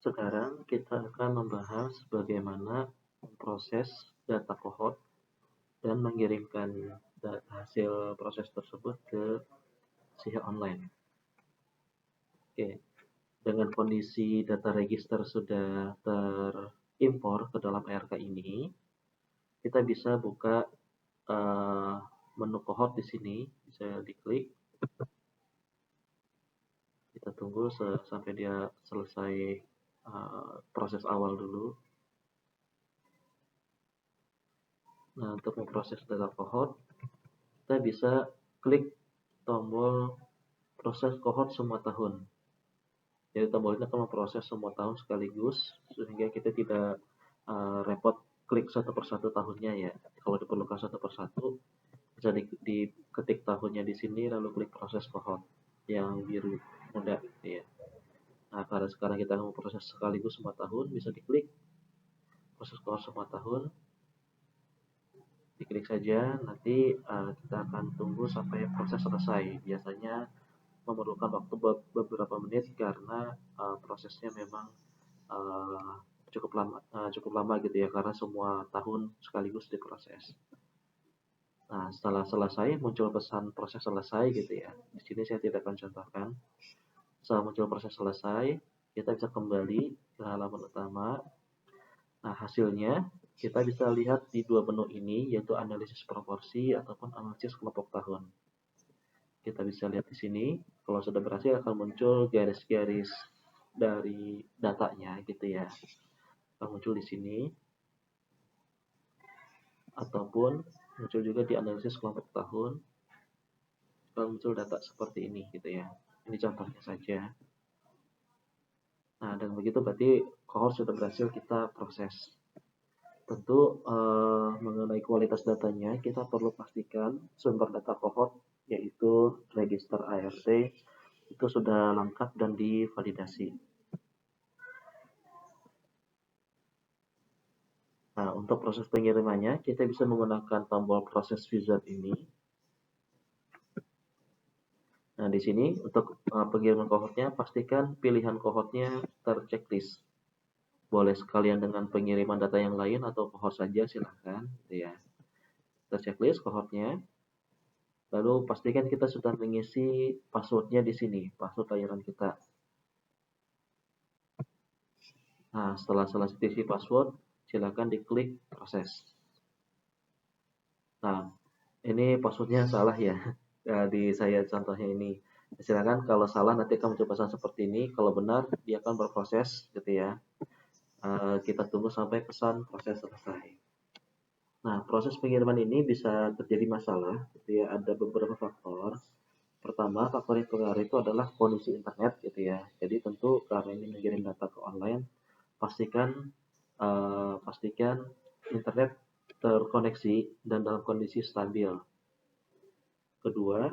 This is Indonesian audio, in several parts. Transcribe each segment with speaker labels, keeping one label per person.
Speaker 1: Sekarang kita akan membahas bagaimana memproses data cohort dan mengirimkan hasil proses tersebut ke SIA online. Oke, dengan kondisi data register sudah terimpor ke dalam ARK ini, kita bisa buka menu cohort di sini, bisa diklik. Kita tunggu sampai dia selesai proses awal dulu. Nah, untuk memproses data cohort, kita bisa klik tombol proses cohort semua tahun. Jadi tombol ini akan memproses semua tahun sekaligus, sehingga kita tidak repot klik satu persatu tahunnya ya. Kalau diperlukan satu persatu, bisa diketik tahunnya di sini, lalu klik proses cohort yang biru muda gitu ya. Nah, karena sekarang kita mau proses sekaligus semua tahun, bisa diklik proses cohort semua tahun, diklik saja. Nanti kita akan tunggu sampai proses selesai. Biasanya memerlukan waktu beberapa menit karena prosesnya memang cukup lama gitu ya, karena semua tahun sekaligus diproses. Nah, setelah selesai muncul pesan proses selesai gitu ya. Di sini saya tidak akan contohkan. Setelah muncul proses selesai, kita bisa kembali ke halaman utama. Nah, hasilnya kita bisa lihat di dua menu ini, yaitu analisis proporsi ataupun analisis kelompok tahun. Kita bisa lihat di sini, kalau sudah berhasil akan muncul garis-garis dari datanya gitu ya. Akan muncul di sini. Ataupun muncul juga di analisis kelompok tahun. Akan muncul data seperti ini gitu ya. Ini contohnya saja. Nah, dan begitu berarti cohort sudah berhasil kita proses. Tentu mengenai kualitas datanya, kita perlu pastikan sumber data cohort, yaitu register ART, itu sudah lengkap dan divalidasi. Nah, untuk proses pengirimannya, kita bisa menggunakan tombol proses wizard ini. Nah, di sini untuk pengiriman cohortnya, pastikan pilihan cohortnya terchecklist. Boleh sekalian dengan pengiriman data yang lain atau cohort saja, silahkan. Gitu ya. Terchecklist cohortnya. Lalu pastikan kita sudah mengisi passwordnya di sini, password layanan kita. Nah, setelah selesai isi password, silakan diklik proses. Nah, ini passwordnya salah ya. Di saya contohnya ini. Silakan kalau salah nanti akan muncul pesan seperti ini. Kalau benar dia akan berproses gitu ya. Kita tunggu sampai pesan proses selesai. Nah, proses pengiriman ini bisa terjadi masalah gitu ya. Ada beberapa faktor. Pertama, faktor yang pengaruh itu adalah kondisi internet gitu ya. Jadi tentu karena ini mengirim data ke online, pastikan internet terkoneksi dan dalam kondisi stabil. Kedua,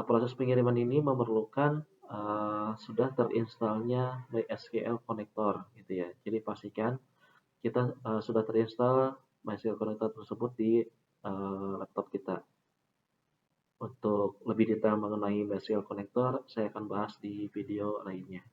Speaker 1: proses pengiriman ini memerlukan sudah terinstalnya MySQL Connector gitu ya. Jadi pastikan kita sudah terinstall MySQL Connector tersebut di laptop kita. Untuk lebih detail mengenai MySQL Connector, saya akan bahas di video lainnya.